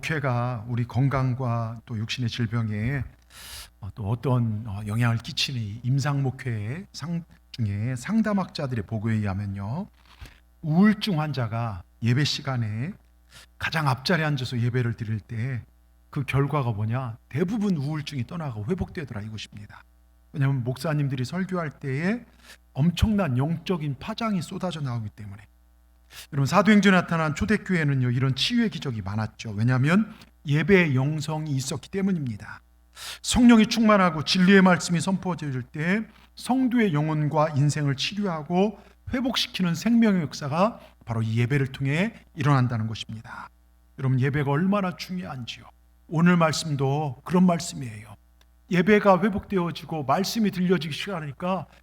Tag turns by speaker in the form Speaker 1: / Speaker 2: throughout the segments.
Speaker 1: 목회가 우리 건강과 또 육신의 질병에 또 어떤 영향을 끼치는 임상 목회의 중에 상담학자들의 보고에 의하면요, 우울증 환자가 예배 시간에 가장 앞자리에 앉아서 예배를 드릴 때 그 결과가 뭐냐, 대부분 우울증이 떠나고 회복되더라 이것입니다. 왜냐하면 목사님들이 설교할 때에 엄청난 영적인 파장이 쏟아져 나오기 때문에. 여러분, 사도행전에 나타난 초대교회는요, 이런 치유의 기적이 많았죠. 왜냐하면 예배의 영성이 있었기 때문입니다. 성령이 충만하고 진리의 말씀이 선포되어질 때 성도의 영혼과 인생을 치료하고 회복시키는 생명의 역사가 바로 이 예배를 통해 일어난다는 것입니다. 여러분, 예배가 얼마나 중요한지요. 오늘 말씀도 그런 말씀이에요. 예배가 회복되어지고 말씀이 들려지기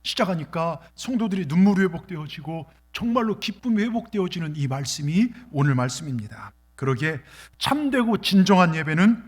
Speaker 1: 시작하니까 성도들이 눈물이 회복되어지고 정말로 기쁨이 회복되어지는 이 말씀이 오늘 말씀입니다. 그러기에 참되고 진정한 예배는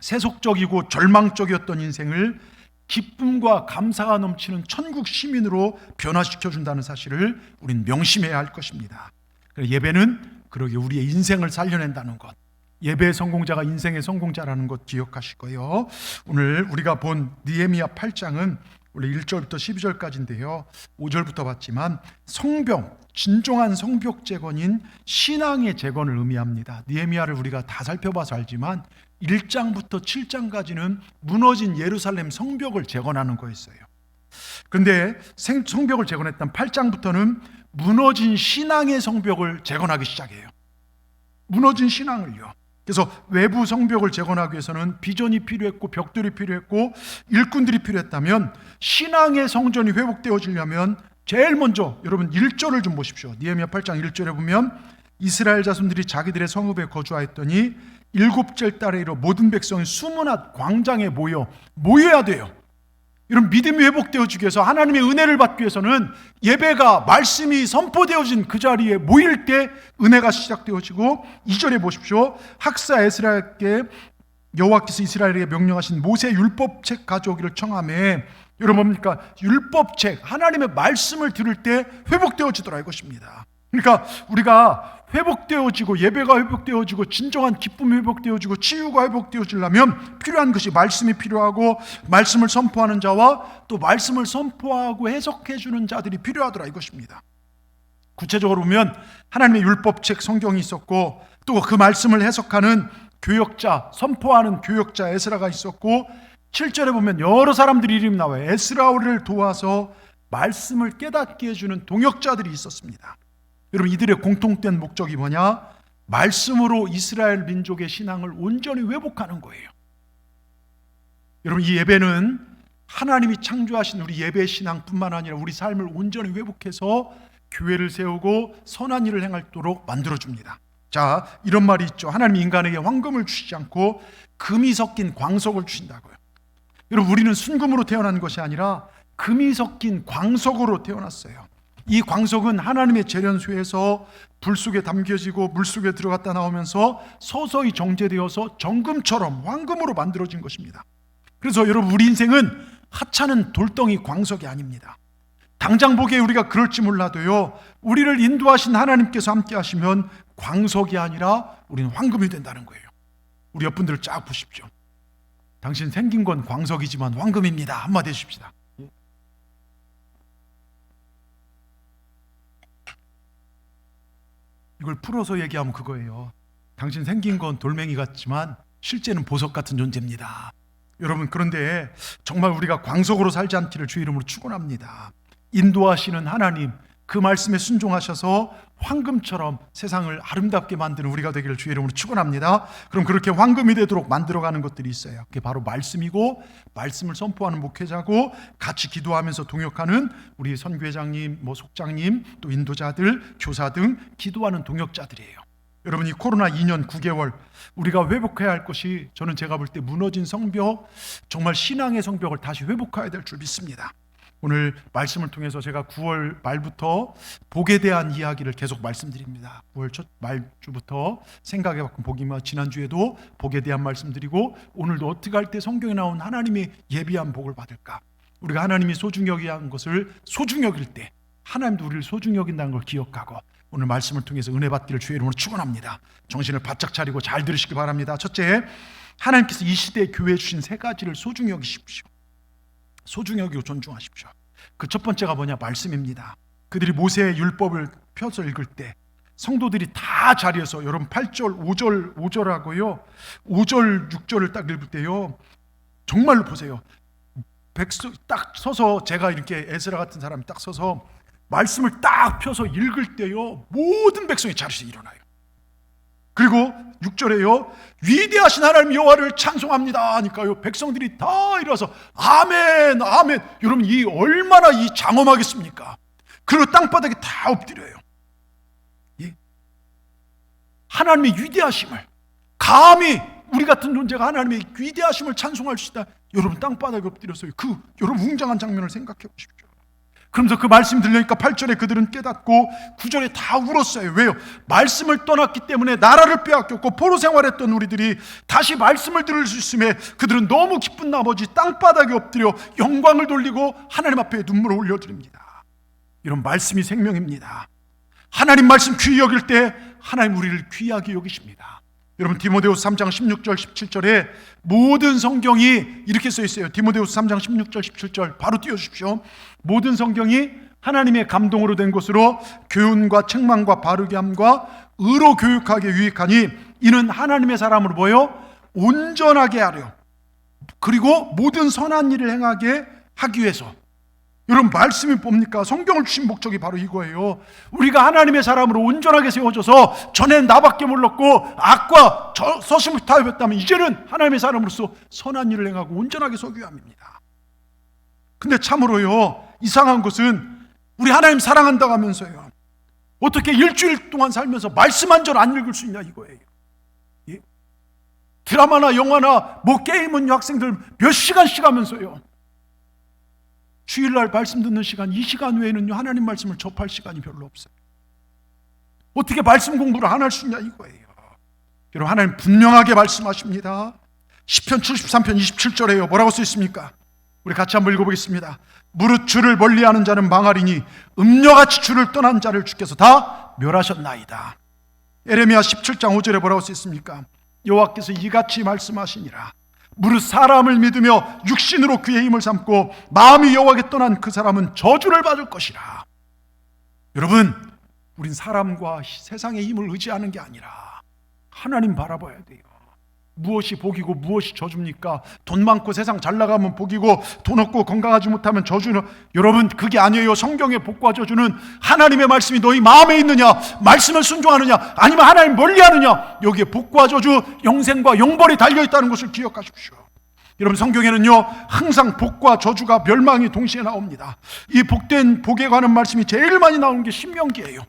Speaker 1: 세속적이고 절망적이었던 인생을 기쁨과 감사가 넘치는 천국 시민으로 변화시켜준다는 사실을 우린 명심해야 할 것입니다. 예배는 그러게 우리의 인생을 살려낸다는 것, 예배의 성공자가 인생의 성공자라는 것 기억하시고요. 오늘 우리가 본 느헤미야 8장은 원래 1절부터 12절까지인데요, 5절부터 봤지만 성병, 진정한 성벽 재건인 신앙의 재건을 의미합니다. 느헤미야를 우리가 다 살펴봐서 알지만 1장부터 7장까지는 무너진 예루살렘 성벽을 재건하는 거였어요. 그런데 성벽을 재건했던 8장부터는 무너진 신앙의 성벽을 재건하기 시작해요. 무너진 신앙을요. 그래서 외부 성벽을 재건하기 위해서는 비전이 필요했고 벽돌이 필요했고 일꾼들이 필요했다면, 신앙의 성전이 회복되어지려면 제일 먼저 여러분 1절을 좀 보십시오. 느헤미야 8장 1절에 보면 이스라엘 자손들이 자기들의 성읍에 거주하였더니 일곱째 달에 이르러 모든 백성이 수문앗 광장에 모여야 돼요. 이런 믿음이 회복되어지기 위해서, 하나님의 은혜를 받기 위해서는 예배가, 말씀이 선포되어진 그 자리에 모일 때 은혜가 시작되어지고, 2절에 보십시오. 학사 에스라에게 여호와께서 이스라엘에게 명령하신 모세 율법책 가져오기를 청하매, 여러분 뭡니까? 율법책, 하나님의 말씀을 들을 때 회복되어지더라 이것입니다. 그러니까 우리가 회복되어지고 예배가 회복되어지고 진정한 기쁨이 회복되어지고 치유가 회복되어지려면 필요한 것이 말씀이 필요하고, 말씀을 선포하는 자와 또 말씀을 선포하고 해석해주는 자들이 필요하더라 이것입니다. 구체적으로 보면 하나님의 율법책 성경이 있었고, 또 그 말씀을 해석하는 교역자, 선포하는 교역자 에스라가 있었고, 7절에 보면 여러 사람들이 이름이 나와요. 에스라를 도와서 말씀을 깨닫게 해주는 동역자들이 있었습니다. 여러분, 이들의 공통된 목적이 뭐냐? 말씀으로 이스라엘 민족의 신앙을 온전히 회복하는 거예요. 여러분, 이 예배는 하나님이 창조하신 우리 예배의 신앙뿐만 아니라 우리 삶을 온전히 회복해서 교회를 세우고 선한 일을 행하도록 만들어줍니다. 자, 이런 말이 있죠. 하나님이 인간에게 황금을 주시지 않고 금이 섞인 광석을 주신다고요. 여러분, 우리는 순금으로 태어난 것이 아니라 금이 섞인 광석으로 태어났어요. 이 광석은 하나님의 재련소에서 불 속에 담겨지고 물 속에 들어갔다 나오면서 서서히 정제되어서 정금처럼 황금으로 만들어진 것입니다. 그래서 여러분, 우리 인생은 하찮은 돌덩이 광석이 아닙니다. 당장 보기에 우리가 그럴지 몰라도요, 우리를 인도하신 하나님께서 함께 하시면 광석이 아니라 우리는 황금이 된다는 거예요. 우리 옆분들을 쫙 보십시오. 당신 생긴 건 광석이지만 황금입니다. 한마디 해주십시다. 이걸 풀어서 얘기하면 그거예요. 당신 생긴 건 돌멩이 같지만 실제는 보석 같은 존재입니다. 여러분, 그런데 정말 우리가 광석으로 살지 않기를 주의 이름으로 축원합니다. 인도하시는 하나님, 그 말씀에 순종하셔서 황금처럼 세상을 아름답게 만드는 우리가 되기를 주의 이름으로 축원합니다. 그럼 그렇게 황금이 되도록 만들어가는 것들이 있어요. 그게 바로 말씀이고, 말씀을 선포하는 목회자고, 같이 기도하면서 동역하는 우리 선교회장님, 속장님, 또 인도자들, 교사 등 기도하는 동역자들이에요. 여러분, 이 코로나 2년 9개월 우리가 회복해야 할 것이, 저는 제가 볼 때 무너진 성벽, 정말 신앙의 성벽을 다시 회복해야 될 줄 믿습니다. 오늘 말씀을 통해서 제가 9월 말부터 복에 대한 이야기를 계속 말씀드립니다. 9월 첫 말주부터 생각해 바꾼 복이며, 지난주에도 복에 대한 말씀드리고, 오늘도 어떻게 할 때 성경에 나온 하나님이 예비한 복을 받을까? 우리가 하나님이 소중히 여기는 것을 소중히 여길 때 하나님도 우리를 소중히 여긴다는 걸 기억하고, 오늘 말씀을 통해서 은혜 받기를 주의 이름으로 축원합니다. 정신을 바짝 차리고 잘 들으시기 바랍니다. 첫째, 하나님께서 이 시대에 교회에 주신 세 가지를 소중히 여기십시오. 소중히 여기고 존중하십시오. 그 첫 번째가 뭐냐? 말씀입니다. 그들이 모세의 율법을 펴서 읽을 때 성도들이 다 자리에서, 여러분 8절, 5절하고요 5절, 6절을 딱 읽을 때요, 정말로 보세요. 백성 딱 서서, 제가 이렇게 에스라 같은 사람이 딱 서서 말씀을 딱 펴서 읽을 때요, 모든 백성이 자리에서 일어나요. 그리고 6절에요, 위대하신 하나님 여호와를 찬송합니다 하니까요, 백성들이 다 일어서 아멘, 아멘. 여러분, 이 얼마나 이 장엄하겠습니까? 그리고 땅바닥에 다 엎드려요. 예? 하나님의 위대하심을, 감히 우리 같은 존재가 하나님의 위대하심을 찬송할 수 있다. 여러분, 땅바닥에 엎드려서요, 여러분 웅장한 장면을 생각해 보십시오. 그러면서 그 말씀 들려니까 8절에 그들은 깨닫고 9절에 다 울었어요. 왜요? 말씀을 떠났기 때문에 나라를 빼앗겼고 포로 생활했던 우리들이 다시 말씀을 들을 수 있음에 그들은 너무 기쁜 나머지 땅바닥에 엎드려 영광을 돌리고 하나님 앞에 눈물을 올려드립니다. 이런 말씀이 생명입니다. 하나님 말씀 귀히 여길 때 하나님 우리를 귀하게 여기십니다. 여러분, 디모데후서 3장 16절 17절에 모든 성경이 이렇게 써 있어요. 디모데후서 3장 16절 17절 바로 띄워주십시오. 모든 성경이 하나님의 감동으로 된 것으로 교훈과 책망과 바르게 함과 의로 교육하게 유익하니 이는 하나님의 사람으로 보여 온전하게 하려, 그리고 모든 선한 일을 행하게 하기 위해서. 여러분, 말씀이 뭡니까? 성경을 주신 목적이 바로 이거예요. 우리가 하나님의 사람으로 온전하게 세워져서 전엔 나밖에 몰랐고 악과 서심을 타협했다면 이제는 하나님의 사람으로서 선한 일을 행하고 온전하게 서기 위함입니다. 근데 참으로요, 이상한 것은 우리 하나님 사랑한다고 하면서요, 어떻게 일주일 동안 살면서 말씀 한 절 안 읽을 수 있냐 이거예요. 예? 드라마나 영화나 뭐 게임은 학생들 몇 시간씩 하면서요, 주일날 말씀 듣는 시간, 이 시간 외에는요 하나님 말씀을 접할 시간이 별로 없어요. 어떻게 말씀 공부를 안 할 수 있냐 이거예요. 여러분, 하나님 분명하게 말씀하십니다. 시편 73편 27절에요 뭐라고 써 있습니까? 우리 같이 한번 읽어보겠습니다. 무릇 주를 멀리하는 자는 망하리니 음녀같이 주를 떠난 자를 주께서 다 멸하셨나이다. 에레미야 17장 5절에 뭐라고 써 있습니까? 여호와께서 이같이 말씀하시니라. 무릇 사람을 믿으며 육신으로 그의 힘을 삼고 마음이 여호와께 떠난 그 사람은 저주를 받을 것이라. 여러분, 우린 사람과 세상의 힘을 의지하는 게 아니라 하나님 바라봐야 돼요. 무엇이 복이고 무엇이 저주입니까? 돈 많고 세상 잘 나가면 복이고 돈 없고 건강하지 못하면 저주는, 여러분 그게 아니에요. 성경의 복과 저주는 하나님의 말씀이 너희 마음에 있느냐, 말씀을 순종하느냐, 아니면 하나님 멀리하느냐, 여기에 복과 저주, 영생과 영벌이 달려있다는 것을 기억하십시오. 여러분, 성경에는요 항상 복과 저주가 멸망이 동시에 나옵니다. 이 복된 복에 관한 말씀이 제일 많이 나오는 게 신명기예요.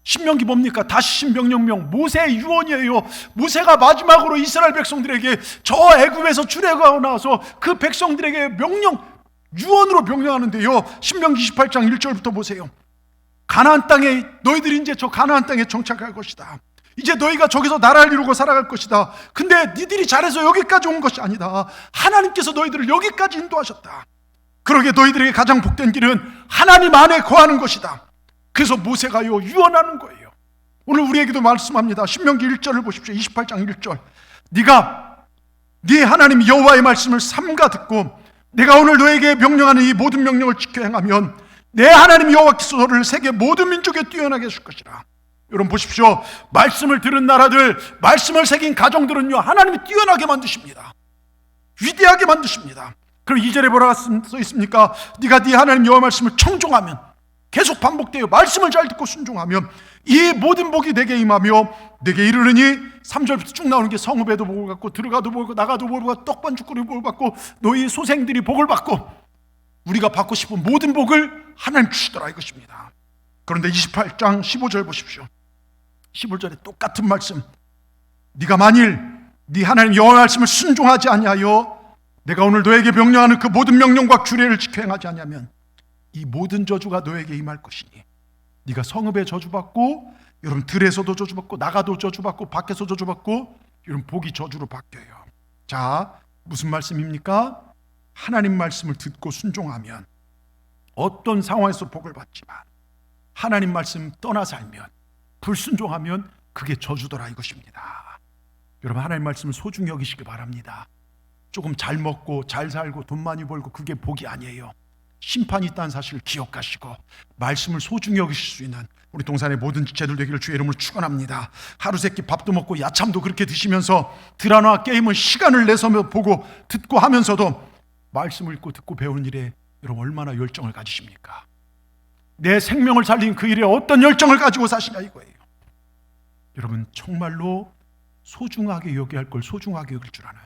Speaker 1: 신명기 뭡니까? 다시 명령명, 모세의 유언이에요. 모세가 마지막으로 이스라엘 백성들에게 저 애굽에서 출애굽하고 나와서 그 백성들에게 유언으로 명령하는데요, 신명기 28장 1절부터 보세요. 가나안 땅에, 너희들이 이제 저 가나안 땅에 정착할 것이다. 이제 너희가 저기서 나라를 이루고 살아갈 것이다. 근데 니들이 잘해서 여기까지 온 것이 아니다. 하나님께서 너희들을 여기까지 인도하셨다. 그러게 너희들에게 가장 복된 길은 하나님 안에 거하는 것이다. 그래서 모세가요 유언하는 거예요. 오늘 우리에게도 말씀합니다. 신명기 1절을 보십시오. 28장 1절. 네가 네 하나님 여호와의 말씀을 삼가 듣고 내가 오늘 너에게 명령하는 이 모든 명령을 지켜 행하면 내 하나님 여호와께서 너를 세계 모든 민족에 뛰어나게 해줄 것이라. 여러분 보십시오. 말씀을 들은 나라들, 말씀을 새긴 가정들은요 하나님이 뛰어나게 만드십니다. 위대하게 만드십니다. 그럼 2절에 뭐라고 써 있습니까? 네가 네 하나님 여호와 말씀을 청종하면, 계속 반복돼요. 말씀을 잘 듣고 순종하면 이 모든 복이 내게 임하며 내게 이르르니, 3절부터 쭉 나오는 게 성읍에도 복을 받고 들어가도 복을 받고 나가도 복을 받고 떡반죽거리 복을 받고 너희 소생들이 복을 받고, 우리가 받고 싶은 모든 복을 하나님 주시더라 이것입니다. 그런데 28장 15절 보십시오. 15절에 똑같은 말씀. 네가 만일 네 하나님 여호와 말씀을 순종하지 아니하여 내가 오늘 너에게 명령하는 그 모든 명령과 규례를 지켜 행하지 아니하면 이 모든 저주가 너에게 임할 것이니, 네가 성읍에 저주받고, 여러분 들에서도 저주받고 나가도 저주받고 밖에서 저주받고, 여러분 복이 저주로 바뀌어요. 자, 무슨 말씀입니까? 하나님 말씀을 듣고 순종하면 어떤 상황에서 복을 받지만 하나님 말씀 떠나 살면, 불순종하면 그게 저주더라 이것입니다. 여러분, 하나님 말씀을 소중히 여기시기 바랍니다. 조금 잘 먹고 잘 살고 돈 많이 벌고 그게 복이 아니에요. 심판이 있다는 사실을 기억하시고 말씀을 소중히 여기실 수 있는 우리 동산의 모든 지체들 되기를 주의 이름으로 축원합니다. 하루 세끼 밥도 먹고 야참도 그렇게 드시면서 드라마 게임을 시간을 내서 보고 듣고 하면서도 말씀을 읽고 듣고 배우는 일에 여러분 얼마나 열정을 가지십니까? 내 생명을 살린 그 일에 어떤 열정을 가지고 사시냐 이거예요. 여러분, 정말로 소중하게 여겨야 할 걸 소중하게 여길 줄 아는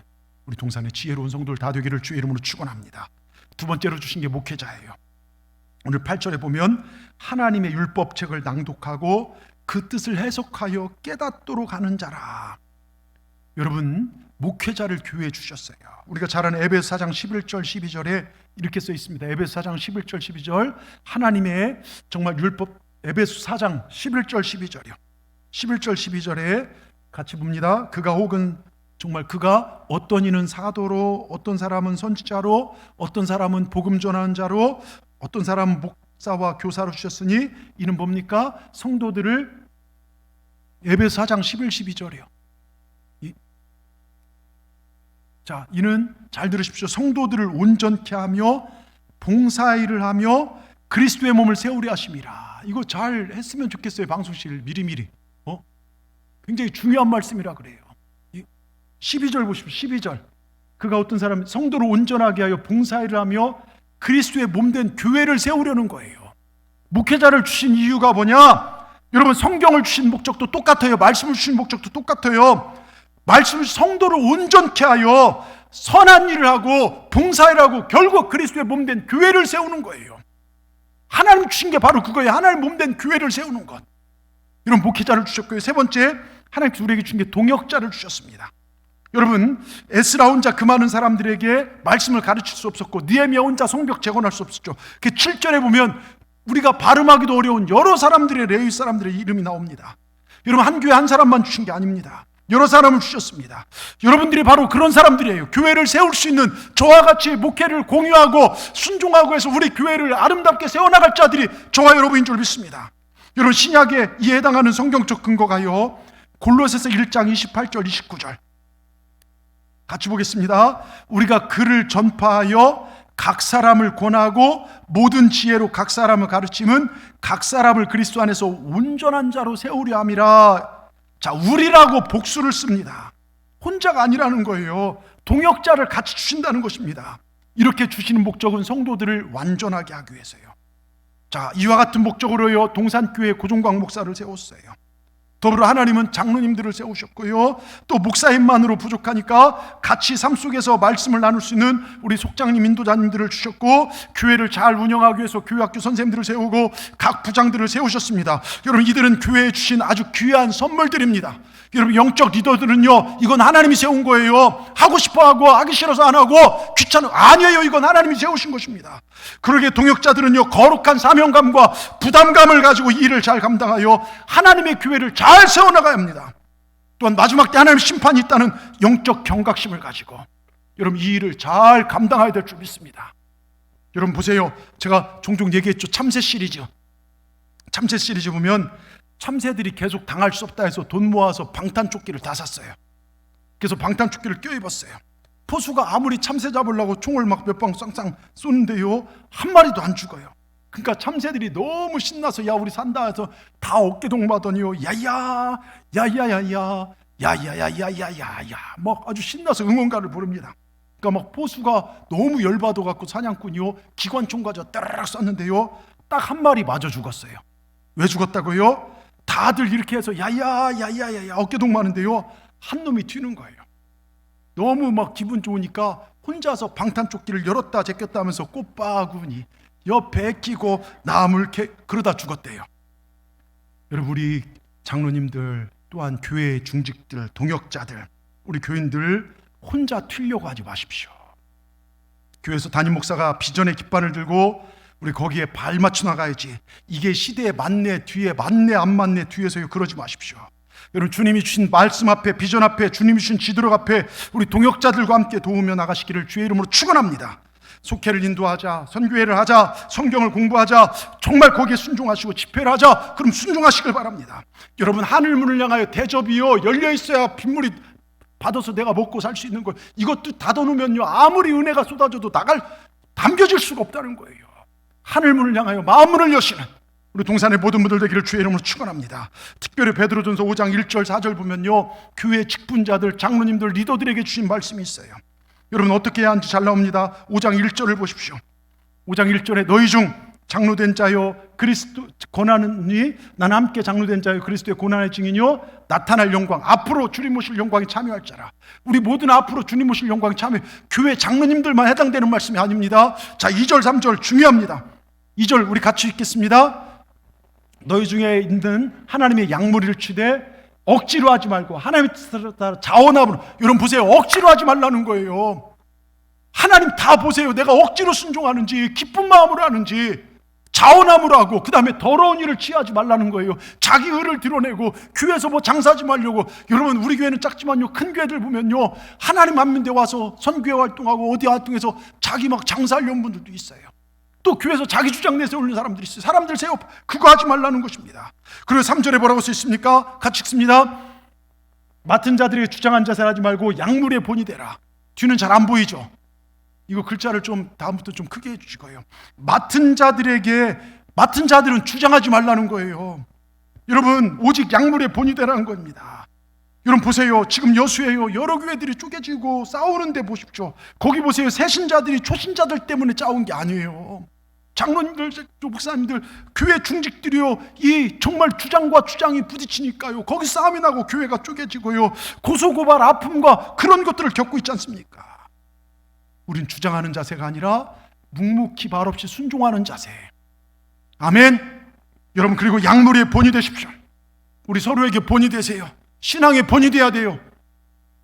Speaker 1: 우리 동산의 지혜로운 성도들 다 되기를 주의 이름으로 축원합니다. 두 번째로 주신 게 목회자예요. 오늘 8절에 보면 하나님의 율법책을 낭독하고 그 뜻을 해석하여 깨닫도록 하는 자라. 여러분, 목회자를 교회에 주셨어요. 우리가 잘 아는 에베소 4장 11절 12절에 이렇게 써 있습니다. 에베소 4장 11절 12절 하나님의 정말 율법, 에베소 4장 11절 12절이요. 11절 12절에 같이 봅니다. 그가 어떤 이는 사도로, 어떤 사람은 선지자로, 어떤 사람은 복음 전하는 자로, 어떤 사람은 목사와 교사로 주셨으니 이는 뭡니까? 성도들을, 에베소 4장 11, 12절이요. 자, 이는 잘 들으십시오. 성도들을 온전케 하며 봉사일을 하며 그리스도의 몸을 세우려 하심이라. 이거 잘 했으면 좋겠어요. 방송실 미리미리. 굉장히 중요한 말씀이라 그래요. 12절 보십시오. 12절. 그가 어떤 사람 성도를 온전하게 하여 봉사일을 하며 그리스도의 몸된 교회를 세우려는 거예요. 목회자를 주신 이유가 뭐냐? 여러분, 성경을 주신 목적도 똑같아요. 말씀을 주신 목적도 똑같아요. 말씀을 성도를 온전케 하여 선한 일을 하고 봉사일을 하고 결국 그리스도의 몸된 교회를 세우는 거예요. 하나님 주신 게 바로 그거예요. 하나님 몸된 교회를 세우는 것. 이런 목회자를 주셨고요. 세 번째, 하나님께서 우리에게 주신 게 동역자를 주셨습니다. 여러분, 에스라 혼자 그 많은 사람들에게 말씀을 가르칠 수 없었고 느헤미야 혼자 성벽 재건할 수 없었죠. 그 7절에 보면 우리가 발음하기도 어려운 여러 사람들의, 레위 사람들의 이름이 나옵니다. 여러분, 한 교회 한 사람만 주신 게 아닙니다. 여러 사람을 주셨습니다. 여러분들이 바로 그런 사람들이에요. 교회를 세울 수 있는, 저와 같이 목회를 공유하고 순종하고 해서 우리 교회를 아름답게 세워나갈 자들이 저와 여러분인 줄 믿습니다. 여러분, 신약에 이에 해당하는 성경적 근거가요, 골로새서 1장 28절 29절 같이 보겠습니다. 우리가 그를 전파하여 각 사람을 권하고 모든 지혜로 각 사람을 가르침은 각 사람을 그리스도 안에서 온전한 자로 세우려 함이라. 자, 우리라고 복수를 씁니다. 혼자가 아니라는 거예요. 동역자를 같이 주신다는 것입니다. 이렇게 주시는 목적은 성도들을 완전하게 하기 위해서요. 자, 이와 같은 목적으로요, 동산교회 고종광 목사를 세웠어요. 더불어 하나님은 장로님들을 세우셨고요, 또 목사님만으로 부족하니까 같이 삶 속에서 말씀을 나눌 수 있는 우리 속장님, 인도자님들을 주셨고, 교회를 잘 운영하기 위해서 교회학교 선생님들을 세우고 각 부장들을 세우셨습니다. 여러분, 이들은 교회에 주신 아주 귀한 선물들입니다. 여러분, 영적 리더들은요, 이건 하나님이 세운 거예요. 하고 싶어 하고 하기 싫어서 안 하고 아니에요. 이건 하나님이 세우신 것입니다. 그러게 동역자들은요, 거룩한 사명감과 부담감을 가지고 이 일을 잘 감당하여 하나님의 교회를 잘 세워나가야 합니다. 또한 마지막 때 하나님의 심판이 있다는 영적 경각심을 가지고 여러분, 이 일을 잘 감당해야 될 줄 믿습니다. 여러분 보세요. 제가 종종 얘기했죠. 참새 시리즈 보면 참새들이 계속 당할 수 없다 해서 돈 모아서 방탄조끼를 다 샀어요. 그래서 방탄조끼를 껴입었어요. 포수가 아무리 참새 잡으려고 총을 막 몇 방 쌍쌍 쏘는데요, 한 마리도 안 죽어요. 그러니까 참새들이 너무 신나서 야 우리 산다 해서 다 어깨동무하더니요, 야야 야야야야 야야야야야야야 막 아주 신나서 응원가를 부릅니다. 그러니까 막 포수가 너무 열받아 갖고 사냥꾼이요, 기관총 가져 따라락 쐈는데요, 딱 한 마리 맞아 죽었어요. 왜 죽었다고요? 다들 이렇게 해서 야야야야야야 어깨동무하는데요, 한 놈이 튀는 거예요. 너무 막 기분 좋으니까 혼자서 방탄조끼를 열었다 제꼈다 하면서 꽃바구니 옆에 끼고 나물 그러다 죽었대요. 여러분, 우리 장로님들 또한 교회 중직들, 동역자들, 우리 교인들 혼자 튀려고 하지 마십시오. 교회에서 담임 목사가 비전의 깃발을 들고 우리 거기에 발 맞춰 나가야지, 이게 시대에 맞네 뒤에 맞네 안 맞네 뒤에서요, 그러지 마십시오. 여러분, 주님이 주신 말씀 앞에, 비전 앞에, 주님이 주신 지도력 앞에 우리 동역자들과 함께 도우며 나가시기를 주의 이름으로 축원합니다. 속회를 인도하자, 선교회를 하자, 성경을 공부하자, 정말 거기에 순종하시고 집회를 하자, 그럼 순종하시길 바랍니다. 여러분, 하늘문을 향하여 대접이요 열려 있어야 빗물이 받아서 내가 먹고 살 수 있는 거예요. 이것도 닫아놓으면요 아무리 은혜가 쏟아져도 담겨질 수가 없다는 거예요. 하늘문을 향하여 마음문을 여시는 우리 동산의 모든 분들 되기를 주의 이름으로 축원합니다. 특별히 베드로전서 5장 1절 4절 보면요 교회 직분자들, 장로님들, 리더들에게 주신 말씀이 있어요. 여러분 어떻게 해야 하는지 잘 나옵니다. 5장 1절을 보십시오. 5장 1절에 너희 중 장로된 자여 그리스도 고난이 나는 함께 장로된 자여 그리스도의 고난의 증인이요 나타날 영광, 앞으로 주님 오실 영광에 참여할 자라. 우리 모두는 앞으로 주님 오실 영광에 참여, 교회 장로님들만 해당되는 말씀이 아닙니다. 자, 2절 3절 중요합니다. 2절 우리 같이 읽겠습니다. 너희 중에 있는 하나님의 양무리를 치되 억지로 하지 말고 하나님의 뜻을 따라 자원함으로. 여러분 보세요, 억지로 하지 말라는 거예요. 하나님 다 보세요. 내가 억지로 순종하는지 기쁜 마음으로 하는지 자원함으로 하고, 그 다음에 더러운 일을 취하지 말라는 거예요. 자기 의를 드러내고 교회에서 뭐 장사하지 말려고. 여러분 우리 교회는 작지만요 큰 교회들 보면요 하나님 한민대 와서 선교회 활동하고 어디 활동해서 자기 막 장사하려는 분들도 있어요. 또 교회에서 자기 주장 내세우는 사람들이 있어요. 사람들 세워, 그거 하지 말라는 것입니다. 그리고 3절에 뭐라고 써 있습니까? 같이 읽습니다. 맡은 자들에게 주장한 자세를 하지 말고 양물의 본이 되라. 뒤는 잘 안 보이죠? 이거 글자를 좀 다음부터 좀 크게 해주시고요. 맡은 자들은 주장하지 말라는 거예요. 여러분 오직 양물의 본이 되라는 겁니다. 여러분 보세요, 지금 여수에요 여러 교회들이 쪼개지고 싸우는데 보십시오. 거기 보세요, 새신자들이 초신자들 때문에 싸운 게 아니에요. 장로님들, 목사님들, 교회 중직들이요 이 정말 주장과 주장이 부딪히니까요 거기 싸움이 나고 교회가 쪼개지고요 고소고발, 아픔과 그런 것들을 겪고 있지 않습니까? 우린 주장하는 자세가 아니라 묵묵히 말없이 순종하는 자세. 아멘. 여러분 그리고 양무리의 본이 되십시오. 우리 서로에게 본이 되세요. 신앙의 본이 돼야 돼요.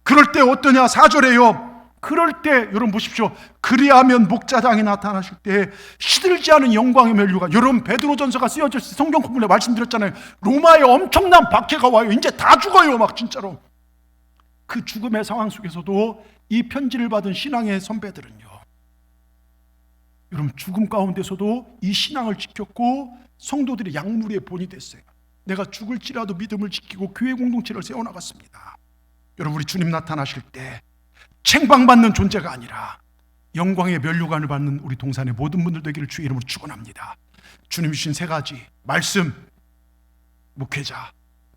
Speaker 1: 그럴 때 어떠냐? 4절에요 그럴 때 여러분 보십시오. 그리하면 목자장이 나타나실 때 시들지 않은 영광의 면류가. 여러분 베드로전서가 쓰여질 때 성경 공부에 말씀드렸잖아요. 로마에 엄청난 박해가 와요. 이제 다 죽어요 막 진짜로. 그 죽음의 상황 속에서도 이 편지를 받은 신앙의 선배들은요 여러분 죽음 가운데서도 이 신앙을 지켰고 성도들이 양무리의 본이 됐어요. 내가 죽을지라도 믿음을 지키고 교회 공동체를 세워나갔습니다. 여러분 우리 주님 나타나실 때 책망받는 존재가 아니라 영광의 면류관을 받는 우리 동산의 모든 분들 되기를 주의 이름으로 축원합니다. 주님 주신 세 가지 말씀, 목회자,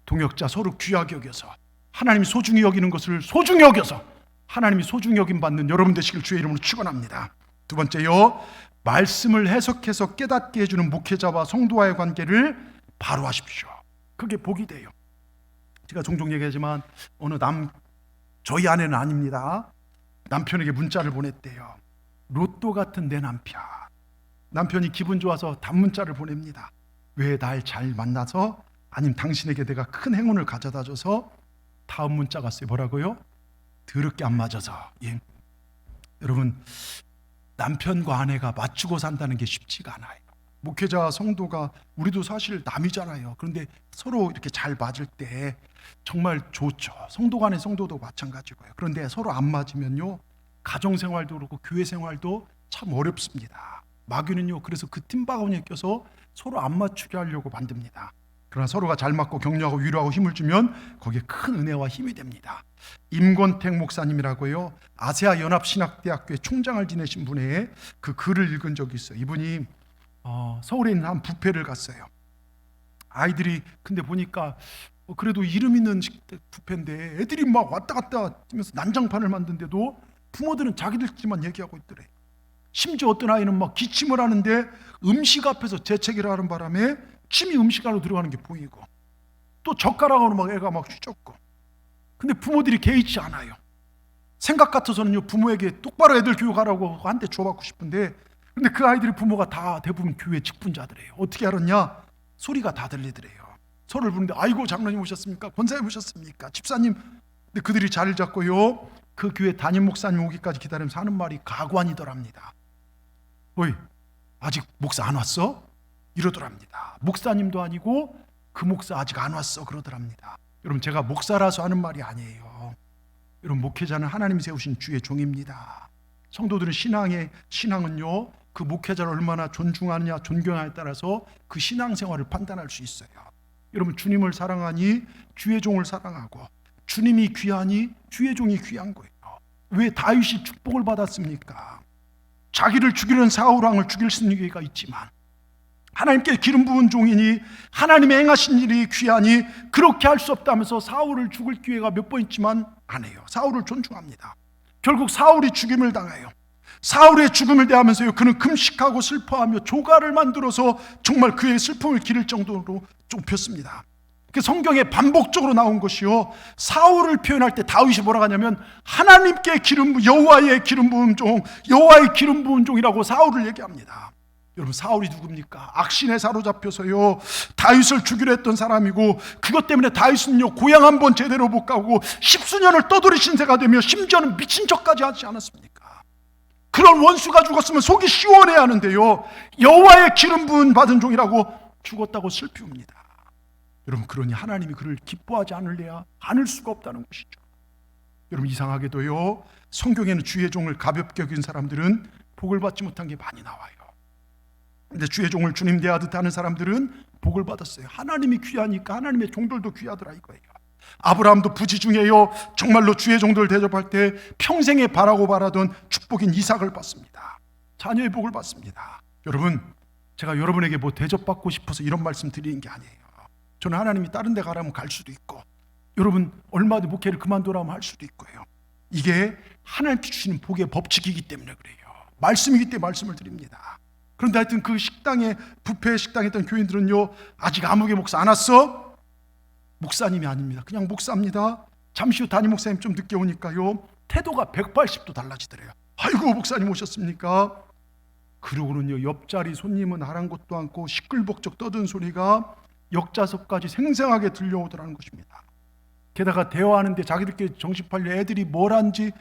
Speaker 1: 동역자 서로 귀하게 여겨서 하나님이 소중히 여기는 것을 소중히 여겨서 하나님이 소중히 여김 받는 여러분 되시길 주의 이름으로 축원합니다. 두 번째요, 말씀을 해석해서 깨닫게 해주는 목회자와 성도와의 관계를 바로 하십시오. 그게 복이 돼요. 제가 종종 얘기하지만 저희 아내는 아닙니다. 남편에게 문자를 보냈대요. 로또 같은 내 남편. 남편이 기분 좋아서 단문자를 보냅니다. 왜 날 잘 만나서, 아니면 당신에게 내가 큰 행운을 가져다 줘서. 다음 문자가 왔어요. 뭐라고요? 더럽게 안 맞아서. 예. 여러분 남편과 아내가 맞추고 산다는 게 쉽지가 않아요. 목회자 성도가 우리도 사실 남이잖아요. 그런데 서로 이렇게 잘 맞을 때 정말 좋죠. 성도 간의 성도도 마찬가지고요. 그런데 서로 안 맞으면요 가정생활도 그렇고 교회생활도 참 어렵습니다. 마귀는요 그래서 그 팀바구니에 껴서 서로 안 맞추게 하려고 만듭니다. 그러나 서로가 잘 맞고 격려하고 위로하고 힘을 주면 거기에 큰 은혜와 힘이 됩니다. 임권택 목사님이라고요 아세아 연합신학대학교의 총장을 지내신 분의 그 글을 읽은 적이 있어요. 이분이 서울에 있는 한 뷔페를 갔어요. 아이들이 근데 보니까 그래도 이름 있는 뷔페인데 애들이 막 왔다 갔다 하면서 난장판을 만든데도 부모들은 자기들끼리만 얘기하고 있더래. 심지어 어떤 아이는 막 기침을 하는데 음식 앞에서 재채기를 하는 바람에 침이 음식 안으로 들어가는 게 보이고, 또 젓가락으로 막 애가 막 휘젓고. 근데 부모들이 개의치 않아요. 생각 같아서는요 부모에게 똑바로 애들 교육하라고 한 대 줘받고 싶은데, 근데 그 아이들의 부모가 다 대부분 교회 직분자들이에요. 어떻게 알았냐? 소리가 다 들리더래요. 서로를 부르는데 아이고 장로님 오셨습니까? 권사님 오셨습니까? 집사님. 근데 그들이 자리를 잡고요 그 교회 담임 목사님 오기까지 기다리면서 하는 말이 가관이더랍니다. 어이 아직 목사 안 왔어? 이러더랍니다. 목사님도 아니고 그 목사 아직 안 왔어 그러더랍니다. 여러분 제가 목사라서 하는 말이 아니에요. 여러분 목회자는 하나님이 세우신 주의 종입니다. 성도들은 신앙은요, 그 목회자를 얼마나 존중하느냐, 존경하느냐에 따라서 그 신앙생활을 판단할 수 있어요. 여러분, 주님을 사랑하니 주의 종을 사랑하고, 주님이 귀하니 주의 종이 귀한 거예요. 왜 다윗이 축복을 받았습니까? 자기를 죽이는 사울왕을 죽일 승리가 있지만 하나님께 기름 부은 종이니 하나님의 행하신 일이 귀하니 그렇게 할 수 없다면서 사울을 죽을 기회가 몇 번 있지만 안 해요. 사울을 존중합니다. 결국 사울이 죽임을 당해요. 사울의 죽음을 대하면서요, 그는 금식하고 슬퍼하며 조가를 만들어서 정말 그의 슬픔을 기를 정도로 좁혔습니다. 그 성경에 반복적으로 나온 것이요, 사울을 표현할 때 다윗이 뭐라고 하냐면 하나님께 여호와의 기름 부은 종, 여호와의 기름 부은 종이라고 사울을 얘기합니다. 여러분, 사울이 누굽니까? 악신에 사로잡혀서요 다윗을 죽이려 했던 사람이고, 그것 때문에 다윗은요 고향 한번 제대로 못 가고 10수년을 떠돌이 신세가 되며 심지어는 미친 척까지 하지 않았습니까? 그런 원수가 죽었으면 속이 시원해야 하는데요, 여호와의 기름 부은 받은 종이라고 죽었다고 슬피웁니다. 여러분, 그러니 하나님이 그를 기뻐하지 않을 수가 없다는 것이죠. 여러분, 이상하게도요 성경에는 주의 종을 가볍게 여긴 사람들은 복을 받지 못한 게 많이 나와요. 근데 주의 종을 주님 대하듯 하는 사람들은 복을 받았어요. 하나님이 귀하니까 하나님의 종들도 귀하더라 이거예요. 아브라함도 부지 중에요 정말로 주의 종들 대접할 때 평생에 바라고 바라던 축복인 이삭을 받습니다. 자녀의 복을 받습니다. 여러분, 제가 여러분에게 뭐 대접받고 싶어서 이런 말씀 드리는 게 아니에요. 저는 하나님이 다른 데 가라면 갈 수도 있고, 여러분 얼마든지 목회를 그만두라면 할 수도 있고요. 이게 하나님께 주시는 복의 법칙이기 때문에 그래요. 말씀이기 때문에 말씀을 드립니다. 그런데 하여튼 그 식당에, 뷔페 식당에 있던 교인들은요 아직 아무개 목사 안 왔어? 목사님이 아닙니다. 그냥 목사입니다. 잠시 후 담임 목사님 좀 늦게 오니까요 태도가 180도 달라지더래요. 아이고, 목사님 오셨습니까? 그러고는요 옆자리 손님은 아랑곳도 않고 시끌벅적 떠든 소리가 역좌석까지 생생하게 들려오더라는 것입니다. 게다가 대화하는데 자기들끼리 정신 팔려 애들이 뭘 한지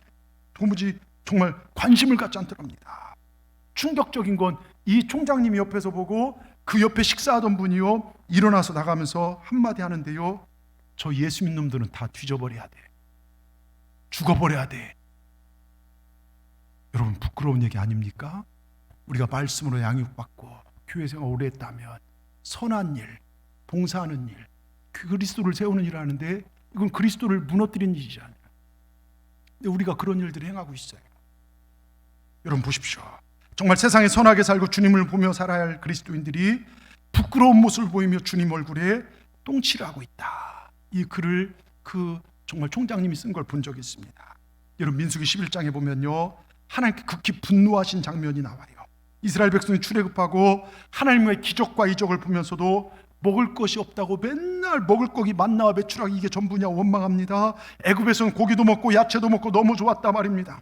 Speaker 1: 도무지 정말 관심을 갖지 않더랍니다. 충격적인 건 이 총장님이 옆에서 보고 그 옆에 식사하던 분이요 일어나서 나가면서 한마디 하는데요, 저 예수 믿는 놈들은 다 뒤져버려야 돼, 죽어버려야 돼. 여러분, 부끄러운 얘기 아닙니까? 우리가 말씀으로 양육받고 교회 생활 오래 했다면 선한 일, 봉사하는 일, 그리스도를 세우는 일을 하는데 이건 그리스도를 무너뜨리는 일이잖아요. 근데 우리가 그런 일들을 행하고 있어요. 여러분 보십시오. 정말 세상에 선하게 살고 주님을 보며 살아야 할 그리스도인들이 부끄러운 모습을 보이며 주님 얼굴에 똥칠을 하고 있다. 이 글을 그 정말 총장님이 쓴 걸 본 적이 있습니다. 여러분, 민수기 11장에 보면요 하나님께 극히 분노하신 장면이 나와요. 이스라엘 백성이 출애굽하고 하나님의 기적과 이적을 보면서도 먹을 것이 없다고 맨날 먹을 거기 만나와 배추락 이게 전부냐 원망합니다. 애굽에서는 고기도 먹고 야채도 먹고 너무 좋았다 말입니다.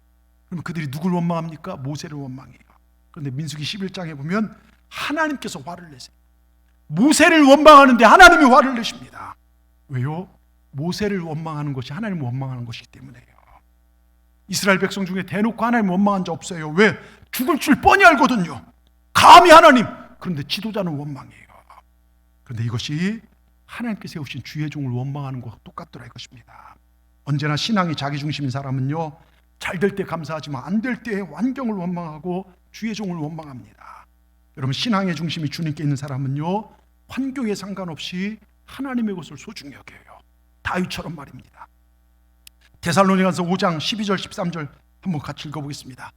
Speaker 1: 그럼 그들이 누굴 원망합니까? 모세를 원망해요. 그런데 민수기 11장에 보면 하나님께서 화를 내세요. 모세를 원망하는데 하나님이 화를 내십니다. 왜요? 모세를 원망하는 것이 하나님을 원망하는 것이기 때문에요. 이스라엘 백성 중에 대놓고 하나님 원망한 자 없어요. 왜? 죽을 줄 뻔히 알거든요. 감히 하나님. 그런데 지도자는 원망해요. 그런데 이것이 하나님께 세우신 주의 종을 원망하는 것과 똑같더라 이것입니다. 언제나 신앙이 자기 중심인 사람은요 잘 될 때 감사하지만 안 될 때 환경을 원망하고 주의 종을 원망합니다. 여러분, 신앙의 중심이 주님께 있는 사람은요 환경에 상관없이 하나님의 것을 소중히 여겨요. 다윗처럼 말입니다. 데살로니가서 5장 12절 13절 한번 같이 읽어보겠습니다.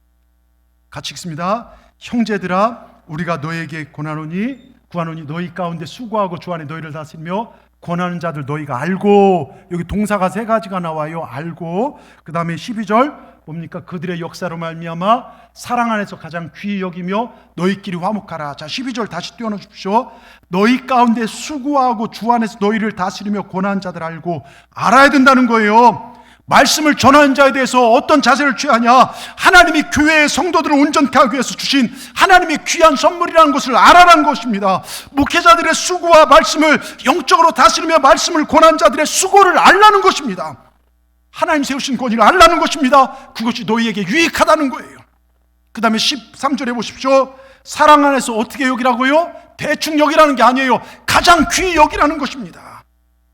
Speaker 1: 같이 읽습니다. 형제들아, 우리가 너에게 구하노니 너희 가운데 수고하고 주 안에 너희를 다스리며 권하는 자들 너희가 알고, 여기 동사가 세 가지가 나와요. 알고, 그 다음에 12절 뭡니까? 그들의 역사로 말미암아 사랑 안에서 가장 귀히 여기며 너희끼리 화목하라. 자, 12절 다시 띄워넣어 주십시오. 너희 가운데 수고하고 주 안에서 너희를 다스리며 권하는 자들 알고, 알아야 된다는 거예요. 말씀을 전하는 자에 대해서 어떤 자세를 취하냐? 하나님이 교회의 성도들을 온전케 하기 위해서 주신 하나님의 귀한 선물이라는 것을 알아라는 것입니다. 목회자들의 수고와 말씀을 영적으로 다스리며 말씀을 권한 자들의 수고를 알라는 것입니다. 하나님 세우신 권위를 알라는 것입니다. 그것이 너희에게 유익하다는 거예요. 그 다음에 13절에 보십시오. 사랑 안에서 어떻게 여기라고요? 대충 여기라는 게 아니에요. 가장 귀히 여기라는 것입니다.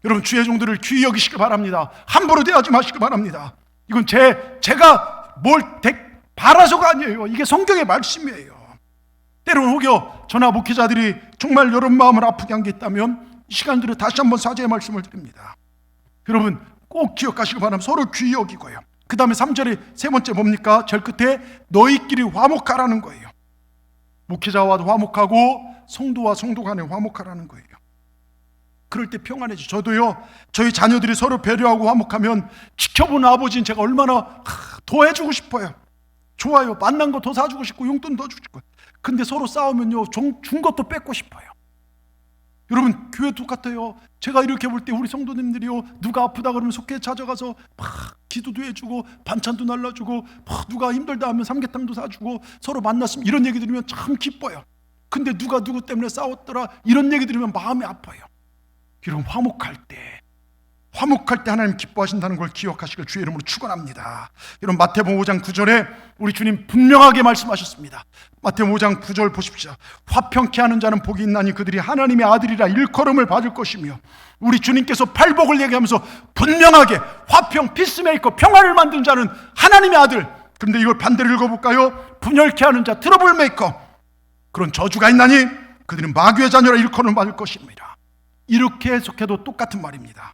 Speaker 1: 여러분, 주의 종들을 귀히 여기시기 바랍니다. 함부로 대하지 마시기 바랍니다. 이건 제가 뭘 바라서가 아니에요. 이게 성경의 말씀이에요. 때로는 혹여 저나 목회자들이 정말 여러분 마음을 아프게 한 게 있다면 이 시간들에 다시 한번 사죄의 말씀을 드립니다. 여러분 꼭 기억하시기 바랍니다. 서로 귀히 여기고요. 그 다음에 3절에 세 번째 뭡니까? 제일 끝에 너희끼리 화목하라는 거예요. 목회자와도 화목하고 성도와 성도 간에 화목하라는 거예요. 그럴 때 평안해지. 저도요, 저희 자녀들이 서로 배려하고 화목하면 지켜보는 아버지는 제가 얼마나 더 해주고 싶어요. 좋아요. 만난 거 더 사주고 싶고 용돈 더 주고 싶고. 근데 서로 싸우면요, 준 것도 뺏고 싶어요. 여러분 교회 똑같아요. 제가 이렇게 볼 때 우리 성도님들이요, 누가 아프다 그러면 속해 찾아가서 막 기도도 해주고 반찬도 날라주고 막 누가 힘들다 하면 삼계탕도 사주고 서로 만났으면 이런 얘기 들으면 참 기뻐요. 근데 누가 누구 때문에 싸웠더라 이런 얘기 들으면 마음이 아파요. 여러분 화목할 때 하나님 기뻐하신다는 걸 기억하시길 주의 이름으로 축원합니다. 여러분 마태복음 5장 9절에 우리 주님 분명하게 말씀하셨습니다. 마태복음 5장 9절 보십시오. 화평케 하는 자는 복이 있나니 그들이 하나님의 아들이라 일컬음을 받을 것이며, 우리 주님께서 팔복을 얘기하면서 분명하게 화평, 피스메이커, 평화를 만든 자는 하나님의 아들. 그런데 이걸 반대로 읽어볼까요? 분열케 하는 자, 트러블 메이커, 그런 저주가 있나니 그들은 마귀의 자녀라 일컬음을 받을 것입니다. 이렇게 해석해도 똑같은 말입니다.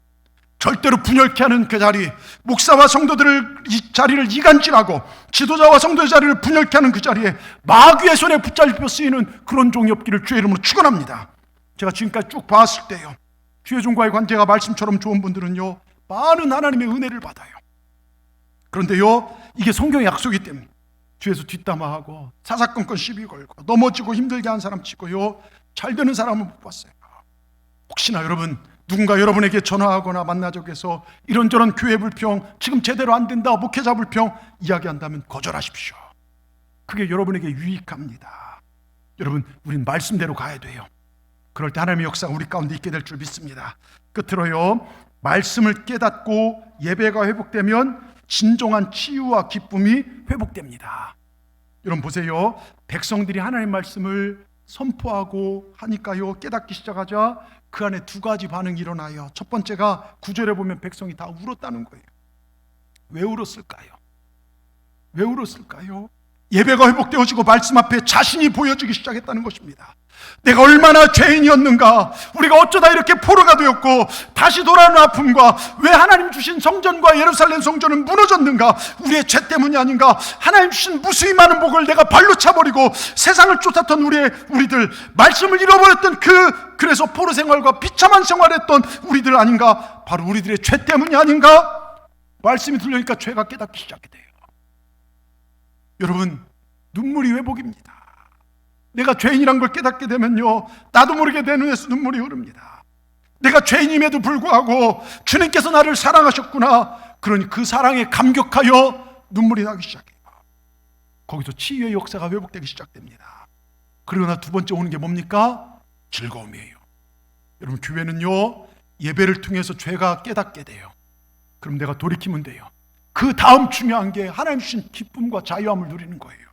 Speaker 1: 절대로 분열케 하는 그 자리, 목사와 성도들을 이 자리를 이간질하고 지도자와 성도의 자리를 분열케 하는 그 자리에 마귀의 손에 붙잡혀 쓰이는 그런 종이 없기를 주의 이름으로 축원합니다. 제가 지금까지 쭉 봤을 때요, 주의 종과의 관계가 말씀처럼 좋은 분들은요, 많은 하나님의 은혜를 받아요. 그런데요, 이게 성경의 약속이기 때문에 주에서 뒷담화하고 사사건건 시비 걸고 넘어지고 힘들게 한 사람 치고요, 잘 되는 사람은 못 봤어요. 혹시나 여러분 누군가 여러분에게 전화하거나 만나자고 해서 이런저런 교회 불평, 지금 제대로 안 된다, 목회자 불평 이야기한다면 거절하십시오. 그게 여러분에게 유익합니다. 여러분 우린 말씀대로 가야 돼요. 그럴 때 하나님의 역사가 우리 가운데 있게 될 줄 믿습니다. 끝으로요, 말씀을 깨닫고 예배가 회복되면 진정한 치유와 기쁨이 회복됩니다. 여러분 보세요, 백성들이 하나님의 말씀을 선포하고 하니까요, 깨닫기 시작하자 그 안에 두 가지 반응이 일어나요. 첫 번째가 9절에 보면 백성이 다 울었다는 거예요. 왜 울었을까요? 왜 울었을까요? 예배가 회복되어지고 말씀 앞에 자신이 보여지기 시작했다는 것입니다. 내가 얼마나 죄인이었는가, 우리가 어쩌다 이렇게 포로가 되었고 다시 돌아오는 아픔과 왜 하나님 주신 성전과 예루살렘 성전은 무너졌는가, 우리의 죄 때문이 아닌가, 하나님 주신 무수히 많은 복을 내가 발로 차버리고 세상을 쫓았던 우리들, 말씀을 잃어버렸던 그래서 포로 생활과 비참한 생활했던 우리들 아닌가, 바로 우리들의 죄 때문이 아닌가. 말씀이 들려니까 죄가 깨닫기 시작이 돼요. 여러분 눈물이 회복입니다. 내가 죄인이란 걸 깨닫게 되면요, 나도 모르게 내 눈에서 눈물이 흐릅니다. 내가 죄인임에도 불구하고 주님께서 나를 사랑하셨구나, 그러니 그 사랑에 감격하여 눈물이 나기 시작해요. 거기서 치유의 역사가 회복되기 시작됩니다. 그리고 나 두 번째 오는 게 뭡니까? 즐거움이에요. 여러분 교회는요, 예배를 통해서 죄가 깨닫게 돼요. 그럼 내가 돌이키면 돼요. 그 다음 중요한 게 하나님 주신 기쁨과 자유함을 누리는 거예요.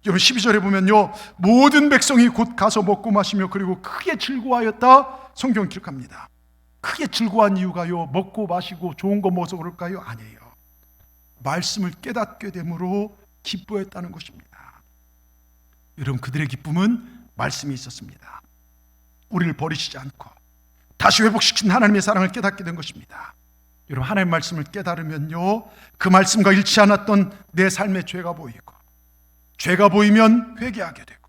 Speaker 1: 여러분 12절에 보면요, 모든 백성이 곧 가서 먹고 마시며 그리고 크게 즐거워하였다 성경은 기록합니다. 크게 즐거워한 이유가요, 먹고 마시고 좋은 거 먹어서 그럴까요? 아니에요. 말씀을 깨닫게 됨으로 기뻐했다는 것입니다. 여러분 그들의 기쁨은 말씀이 있었습니다. 우리를 버리시지 않고 다시 회복시킨 하나님의 사랑을 깨닫게 된 것입니다. 여러분 하나님의 말씀을 깨달으면요, 그 말씀과 일치 않았던 내 삶의 죄가 보이고, 죄가 보이면 회개하게 되고,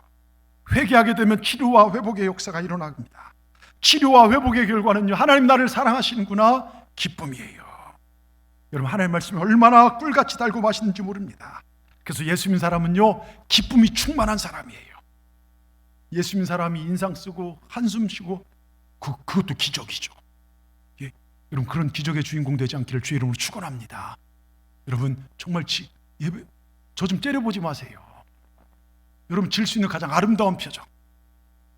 Speaker 1: 회개하게 되면 치료와 회복의 역사가 일어납니다. 치료와 회복의 결과는요, 하나님 나를 사랑하시는구나, 기쁨이에요. 여러분 하나님의 말씀이 얼마나 꿀같이 달고 맛있는지 모릅니다. 그래서 예수 믿는 사람은요, 기쁨이 충만한 사람이에요. 예수 믿는 사람이 인상 쓰고 한숨 쉬고 그것도 기적이죠. 예, 여러분 그런 기적의 주인공 되지 않기를 주의 이름으로 축원합니다. 여러분 정말 예배 저 좀 째려보지 마세요. 여러분 질 수 있는 가장 아름다운 표정,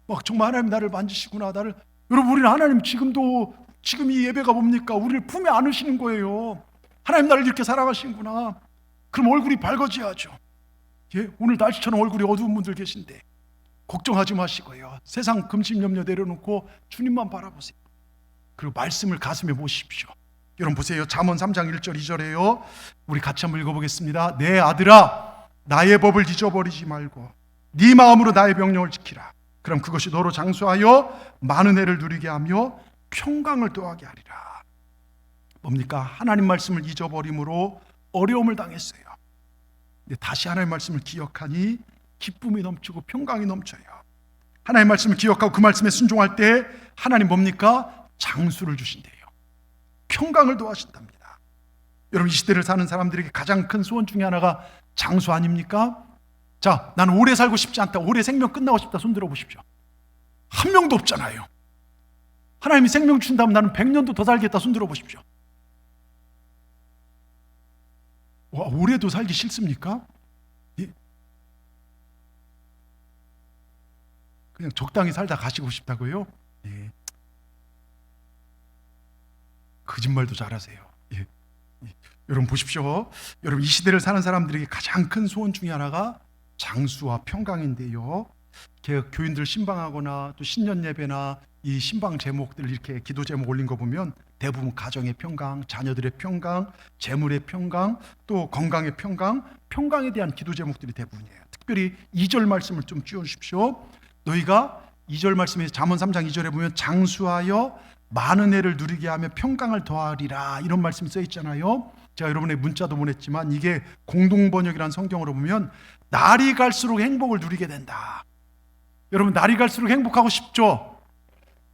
Speaker 1: 막 정말 하나님 나를 만지시구나, 여러분 우리는 하나님 지금 이 예배가 뭡니까? 우리를 품에 안으시는 거예요. 하나님 나를 이렇게 사랑하시는구나. 그럼 얼굴이 밝아져야죠. 예, 오늘 날씨처럼 얼굴이 어두운 분들 계신데 걱정하지 마시고요, 세상 금심염려 내려놓고 주님만 바라보세요. 그리고 말씀을 가슴에 모십시오. 여러분 보세요, 잠언 3장 1절 2절에요 우리 같이 한번 읽어보겠습니다. 내 아들아 나의 법을 잊어버리지 말고 네 마음으로 나의 명령을 지키라. 그럼 그것이 너로 장수하여 많은 해를 누리게 하며 평강을 더하게 하리라. 뭡니까? 하나님 말씀을 잊어버림으로 어려움을 당했어요. 근데 다시 하나님 말씀을 기억하니 기쁨이 넘치고 평강이 넘쳐요. 하나님 말씀을 기억하고 그 말씀에 순종할 때 하나님 뭡니까? 장수를 주신대요. 평강을 더하신답니다. 여러분, 이 시대를 사는 사람들에게 가장 큰 소원 중에 하나가 장수 아닙니까? 자, 나는 오래 살고 싶지 않다, 올해 생명 끝나고 싶다, 손 들어보십시오. 한 명도 없잖아요. 하나님이 생명 주신다면 나는 100년도 더 살겠다, 손 들어보십시오. 와, 올해도 살기 싫습니까? 예? 그냥 적당히 살다 가시고 싶다고요? 예. 거짓말도 잘하세요. 예. 예. 여러분 보십시오. 여러분, 이 시대를 사는 사람들에게 가장 큰 소원 중에 하나가 장수와 평강인데요. 교인들 신방하거나 또 신년 예배나 이 신방 제목들 이렇게 기도 제목 올린 거 보면 대부분 가정의 평강, 자녀들의 평강, 재물의 평강, 또 건강의 평강, 평강에 대한 기도 제목들이 대부분이에요. 특별히 2절 말씀을 좀 띄워주십시오. 너희가 2절 말씀에 잠언 3장 2절에 보면 장수하여 많은 해를 누리게 하며 평강을 더하리라, 이런 말씀이 써 있잖아요. 제가 여러분의 문자도 보냈지만 이게 공동번역이라는 성경으로 보면 날이 갈수록 행복을 누리게 된다. 여러분, 날이 갈수록 행복하고 싶죠?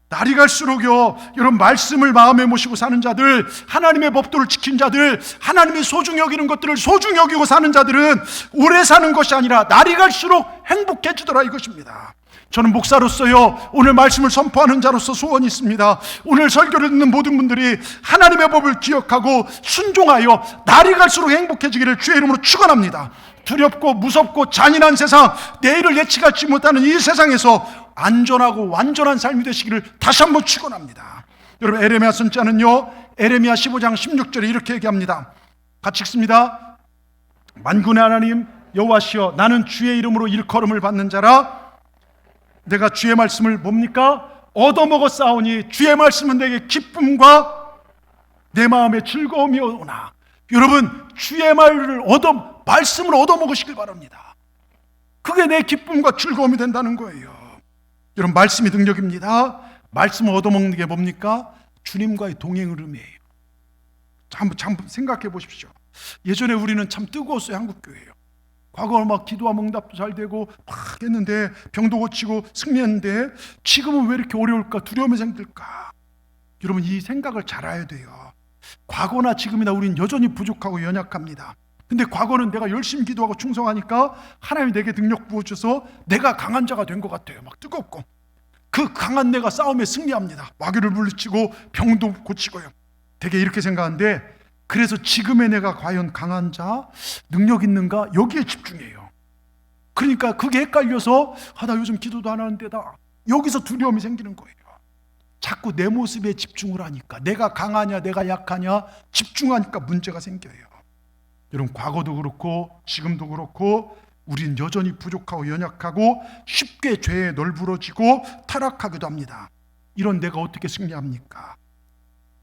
Speaker 1: 날이 갈수록요, 여러분, 말씀을 마음에 모시고 사는 자들, 하나님의 법도를 지킨 자들, 하나님이 소중히 여기는 것들을 소중히 여기고 사는 자들은 오래 사는 것이 아니라 날이 갈수록 행복해지더라, 이것입니다. 저는 목사로서요, 오늘 말씀을 선포하는 자로서 소원이 있습니다. 오늘 설교를 듣는 모든 분들이 하나님의 법을 기억하고 순종하여 날이 갈수록 행복해지기를 주의 이름으로 축원합니다. 두렵고 무섭고 잔인한 세상, 내일을 예측하지 못하는 이 세상에서 안전하고 완전한 삶이 되시기를 다시 한번 축원합니다. 여러분, 에레미야 선자는요, 에레미야 15장 16절에 이렇게 얘기합니다. 같이 읽습니다. 만군의 하나님 여호와시여, 나는 주의 이름으로 일컬음을 받는 자라. 내가 주의 말씀을 뭡니까? 얻어먹었사오니 주의 말씀은 내게 기쁨과 내 마음의 즐거움이오나. 여러분, 주의 말씀을 얻어먹으시길 바랍니다. 그게 내 기쁨과 즐거움이 된다는 거예요. 여러분, 말씀이 능력입니다. 말씀을 얻어먹는 게 뭡니까? 주님과의 동행 흐름이에요. 한번 생각해 보십시오. 예전에 우리는 참 뜨거웠어요, 한국교회요. 과거에 막 기도와 응답도 잘 되고 막 했는데, 병도 고치고 승리했는데, 지금은 왜 이렇게 어려울까? 두려움이 생길까? 여러분, 이 생각을 잘 해야 돼요. 과거나 지금이나 우리는 여전히 부족하고 연약합니다. 근데 과거는 내가 열심히 기도하고 충성하니까 하나님이 내게 능력 부어줘서 내가 강한 자가 된 것 같아요. 막 뜨겁고, 그 강한 내가 싸움에 승리합니다. 마귀를 물리치고 병도 고치고요. 되게 이렇게 생각하는데, 그래서 지금의 내가 과연 강한 자, 능력 있는가, 여기에 집중해요. 그러니까 그게 헷갈려서 나 요즘 기도도 안 하는데 나 여기서 두려움이 생기는 거예요. 자꾸 내 모습에 집중을 하니까, 내가 강하냐 내가 약하냐 집중하니까 문제가 생겨요. 여러분, 과거도 그렇고 지금도 그렇고 우린 여전히 부족하고 연약하고 쉽게 죄에 널브러지고 타락하기도 합니다. 이런 내가 어떻게 승리합니까?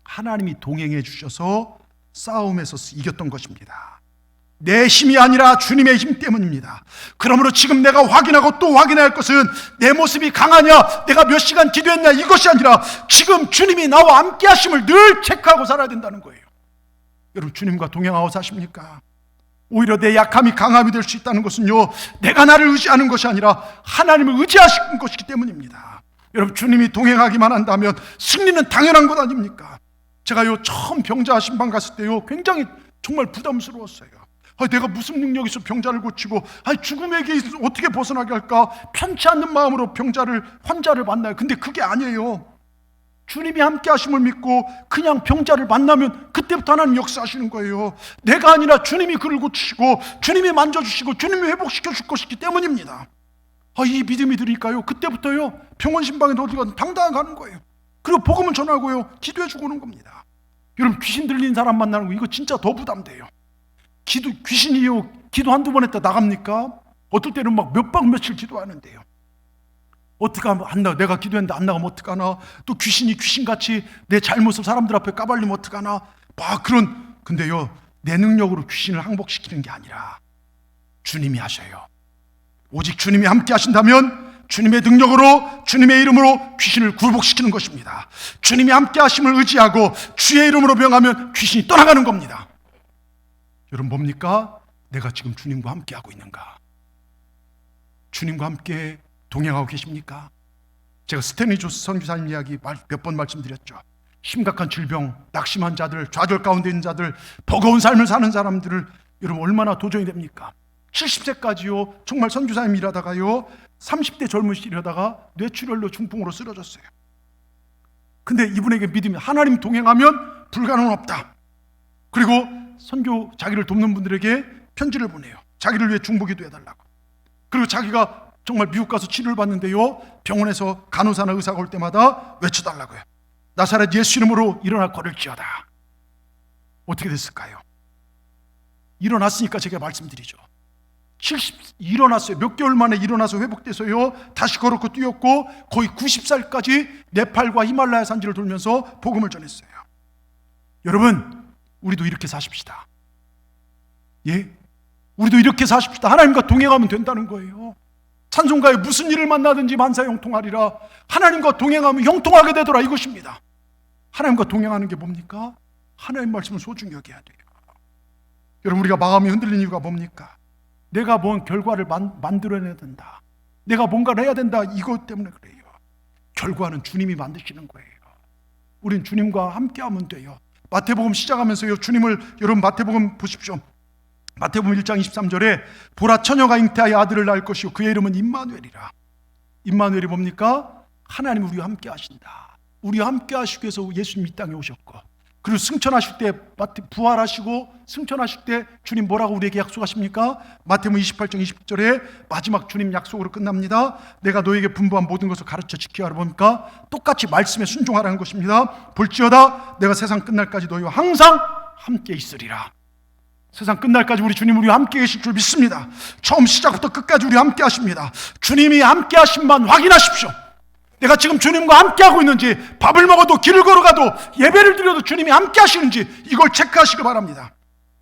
Speaker 1: 하나님이 동행해 주셔서 싸움에서 이겼던 것입니다. 내 힘이 아니라 주님의 힘 때문입니다. 그러므로 지금 내가 확인하고 또 확인해야 할 것은 내 모습이 강하냐, 내가 몇 시간 기도했냐, 이것이 아니라 지금 주님이 나와 함께 하심을 늘 체크하고 살아야 된다는 거예요. 여러분, 주님과 동행하고 사십니까? 오히려 내 약함이 강함이 될 수 있다는 것은요, 내가 나를 의지하는 것이 아니라 하나님을 의지하신 것이기 때문입니다. 여러분, 주님이 동행하기만 한다면 승리는 당연한 것 아닙니까? 제가요, 처음 병자 신방 갔을 때요, 굉장히 정말 부담스러웠어요. 내가 무슨 능력이 있어 병자를 고치고, 죽음에게 어떻게 벗어나게 할까? 편치 않는 마음으로 환자를 만나요. 근데 그게 아니에요. 주님이 함께 하심을 믿고 그냥 병자를 만나면 그때부터 하나님 역사하시는 거예요. 내가 아니라 주님이 그를 고치시고 주님이 만져주시고 주님이 회복시켜 줄 것이기 때문입니다. 이 믿음이 들으니까요, 그때부터요, 병원 신방에도 어디 가든 당당히 가는 거예요. 그리고 복음을 전하고요, 기도해 주고 오는 겁니다. 여러분, 귀신 들린 사람 만나는 거, 이거 진짜 더 부담돼요. 귀신이요, 기도 한두 번 했다 나갑니까? 어떨 때는 막 몇 박 며칠 기도하는데요. 어떡하면 안 나가, 내가 기도했는데 안 나가면 어떡하나, 또 귀신이 귀신같이 내 잘못을 사람들 앞에 까발리면 어떡하나, 근데요, 내 능력으로 귀신을 항복시키는 게 아니라 주님이 하셔요. 오직 주님이 함께 하신다면 주님의 능력으로, 주님의 이름으로 귀신을 굴복시키는 것입니다. 주님이 함께 하심을 의지하고 주의 이름으로 명하면 귀신이 떠나가는 겁니다. 여러분 뭡니까? 내가 지금 주님과 함께 하고 있는가? 주님과 함께 동행하고 계십니까? 제가 스탠리 조스 선교사님 이야기 몇 번 말씀드렸죠. 심각한 질병, 낙심한 자들, 좌절 가운데 있는 자들, 버거운 삶을 사는 사람들을 여러분 얼마나 도전이 됩니까? 70세까지요 정말 선교사님 일하다가요 30대 젊으시려다가 뇌출혈로 중풍으로 쓰러졌어요. 근데 이분에게 믿음이, 하나님 동행하면 불가능은 없다. 그리고 선교 자기를 돕는 분들에게 편지를 보내요. 자기를 위해 중보기도 해달라고. 그리고 자기가 정말 미국 가서 치료를 받는데요 병원에서 간호사나 의사가 올 때마다 외쳐달라고요. 나사렛 예수 이름으로 일어나 걸을지어다. 어떻게 됐을까요? 일어났으니까 제가 말씀드리죠. 일어났어요. 몇 개월 만에 일어나서 회복돼서요 다시 걸었고 뛰었고 거의 90살까지 네팔과 히말라야 산지를 돌면서 복음을 전했어요. 여러분 우리도 이렇게 사십시다. 예? 우리도 이렇게 사십시다. 하나님과 동행하면 된다는 거예요. 찬송가에 무슨 일을 만나든지 만사 형통하리라. 하나님과 동행하면 형통하게 되더라, 이것입니다. 하나님과 동행하는 게 뭡니까? 하나님 말씀을 소중히 여겨야 돼요. 여러분 우리가 마음이 흔들리는 이유가 뭡니까? 내가 뭔 결과를 만들어내야 된다, 내가 뭔가를 해야 된다, 이것 때문에 그래요. 결과는 주님이 만드시는 거예요. 우린 주님과 함께하면 돼요. 마태복음 시작하면서요 주님을, 여러분 마태복음 보십시오. 마태복음 1장 23절에 보라 처녀가 잉태하여 아들을 낳을 것이요 그의 이름은 임마누엘이라. 임마누엘이 뭡니까? 하나님 우리와 함께 하신다. 우리와 함께 하시기 위해서 예수님 이 땅에 오셨고, 그리고 승천하실 때, 부활하시고 승천하실 때 주님 뭐라고 우리에게 약속하십니까? 마태복음 28장 20절에 마지막 주님 약속으로 끝납니다. 내가 너에게 분부한 모든 것을 가르쳐 지키라 하라. 뭡니까? 똑같이 말씀에 순종하라는 것입니다. 볼지어다 내가 세상 끝날까지 너희와 항상 함께 있으리라. 세상 끝날까지 우리 주님 우리와 함께 계실 줄 믿습니다. 처음 시작부터 끝까지 우리와 함께 하십니다. 주님이 함께 하심만 확인하십시오. 내가 지금 주님과 함께 하고 있는지, 밥을 먹어도 길을 걸어가도 예배를 드려도 주님이 함께 하시는지 이걸 체크하시기 바랍니다.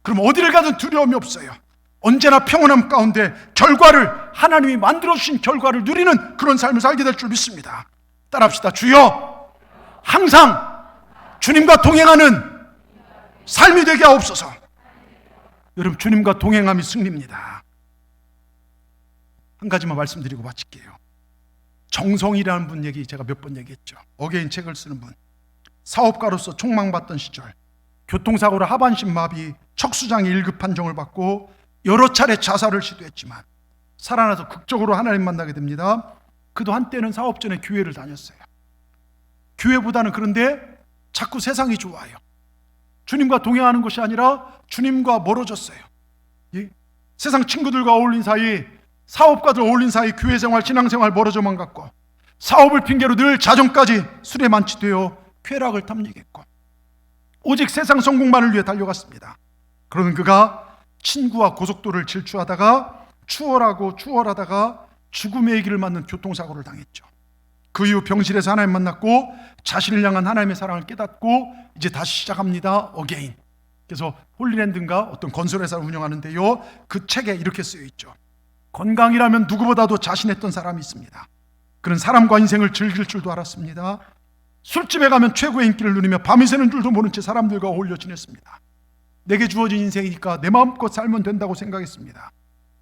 Speaker 1: 그럼 어디를 가든 두려움이 없어요. 언제나 평온함 가운데 결과를, 하나님이 만들어주신 결과를 누리는 그런 삶을 살게 될 줄 믿습니다. 따라합시다. 주여 항상 주님과 동행하는 삶이 되게 하옵소서. 여러분 주님과 동행함이 승리입니다. 한 가지만 말씀드리고 마칠게요. 정성이라는 분 얘기 제가 몇 번 얘기했죠. 어게인 책을 쓰는 분, 사업가로서 촉망받던 시절 교통사고로 하반신 마비, 척수장애 1급 판정을 받고 여러 차례 자살을 시도했지만 살아나서 극적으로 하나님 만나게 됩니다. 그도 한때는 사업 전에 교회를 다녔어요. 교회보다는 그런데 자꾸 세상이 좋아요. 주님과 동행하는 것이 아니라 주님과 멀어졌어요. 예? 세상 친구들과 어울린 사이, 사업가들 어울린 사이 교회 생활, 신앙생활 멀어져만 갔고, 사업을 핑계로 늘 자정까지 술에 만취되어 쾌락을 탐닉했고, 오직 세상 성공만을 위해 달려갔습니다. 그러는 그가 친구와 고속도로를 질주하다가 추월하다가 죽음의 길을 맞는 교통사고를 당했죠. 그 이후 병실에서 하나님 만났고 자신을 향한 하나님의 사랑을 깨닫고 이제 다시 시작합니다. 어게인. 그래서 홀리랜드인가 어떤 건설회사를 운영하는데요, 그 책에 이렇게 쓰여 있죠. 건강이라면 누구보다도 자신했던 사람이 있습니다. 그는 사람과 인생을 즐길 줄도 알았습니다. 술집에 가면 최고의 인기를 누리며 밤이 새는 줄도 모른 채 사람들과 어울려 지냈습니다. 내게 주어진 인생이니까 내 마음껏 살면 된다고 생각했습니다.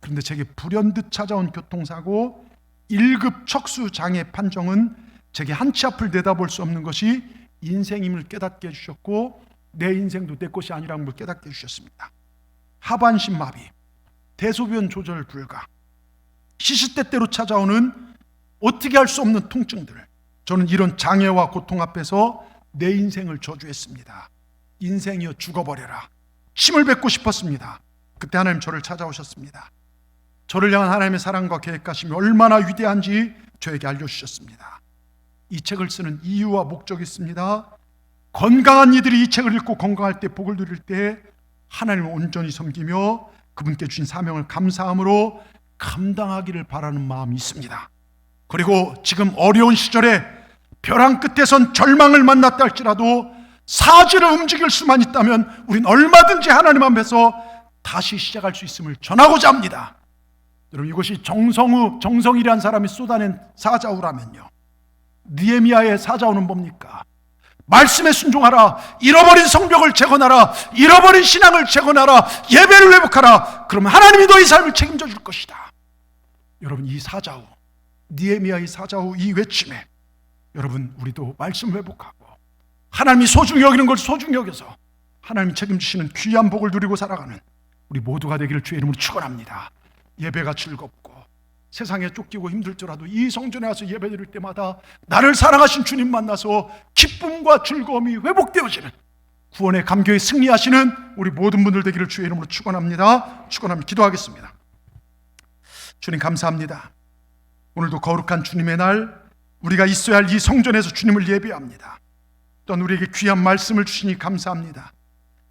Speaker 1: 그런데 제게 불현듯 찾아온 교통사고 1급 척수장애 판정은 제게 한치 앞을 내다볼 수 없는 것이 인생임을 깨닫게 해주셨고, 내 인생도 내 것이 아니라는 걸 깨닫게 해주셨습니다. 하반신 마비, 대소변 조절 불가, 시시때때로 찾아오는 어떻게 할 수 없는 통증들, 저는 이런 장애와 고통 앞에서 내 인생을 저주했습니다. 인생이여 죽어버려라. 침을 뱉고 싶었습니다. 그때 하나님 저를 찾아오셨습니다. 저를 향한 하나님의 사랑과 계획하심이 얼마나 위대한지 저에게 알려주셨습니다. 이 책을 쓰는 이유와 목적이 있습니다. 건강한 이들이 이 책을 읽고 건강할 때, 복을 누릴 때 하나님을 온전히 섬기며 그분께 주신 사명을 감사함으로 감당하기를 바라는 마음이 있습니다. 그리고 지금 어려운 시절에 벼랑 끝에선 절망을 만났다 할지라도 사지를 움직일 수만 있다면 우린 얼마든지 하나님 앞에서 다시 시작할 수 있음을 전하고자 합니다. 여러분, 이것이 정성이라는 사람이 쏟아낸 사자우라면요, 느헤미야의 사자우는 뭡니까? 말씀에 순종하라, 잃어버린 성벽을 재건하라, 잃어버린 신앙을 재건하라, 예배를 회복하라. 그러면 하나님이 너희 삶을 책임져 줄 것이다. 여러분, 이 사자우, 느헤미야의 사자우 이 외침에 여러분, 우리도 말씀 회복하고 하나님이 소중히 여기는 걸 소중히 여겨서 하나님이 책임지시는 귀한 복을 누리고 살아가는 우리 모두가 되기를 주의 이름으로 축원합니다. 예배가 즐겁고 세상에 쫓기고 힘들더라도 이 성전에 와서 예배드릴 때마다 나를 사랑하신 주님 만나서 기쁨과 즐거움이 회복되어지는, 구원의 감격에 승리하시는 우리 모든 분들 되기를 주의 이름으로 축원합니다. 기도하겠습니다. 주님, 감사합니다. 오늘도 거룩한 주님의 날, 우리가 있어야 할 이 성전에서 주님을 예배합니다. 또한 우리에게 귀한 말씀을 주시니 감사합니다.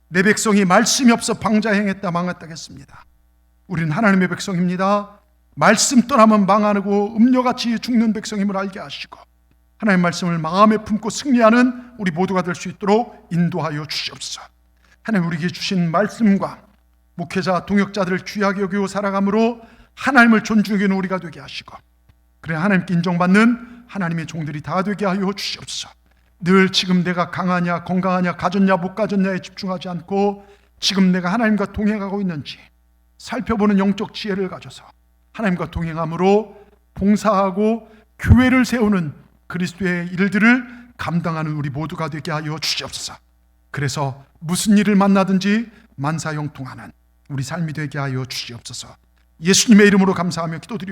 Speaker 1: 내 백성이 말씀이 없어 방자행했다 망했다 했습니다. 우리는 하나님의 백성입니다. 말씀 떠나면 망하고 음녀같이 죽는 백성임을 알게 하시고 하나님의 말씀을 마음에 품고 승리하는 우리 모두가 될 수 있도록 인도하여 주시옵소서. 하나님, 우리에게 주신 말씀과 목회자, 동역자들을 귀하게 여기고 살아감으로 하나님을 존중하는 우리가 되게 하시고, 그래 하나님께 인정받는 하나님의 종들이 다 되게 하여 주시옵소서. 늘 지금 내가 강하냐 건강하냐 가졌냐 못 가졌냐에 집중하지 않고 지금 내가 하나님과 동행하고 있는지 살펴보는 영적 지혜를 가져서 하나님과 동행함으로 봉사하고 교회를 세우는 그리스도의 일들을 감당하는 우리 모두가 되게 하여 주시옵소서. 그래서 무슨 일을 만나든지 만사형통하는 우리 삶이 되게 하여 주시옵소서. 예수님의 이름으로 감사하며 기도드리옵소서.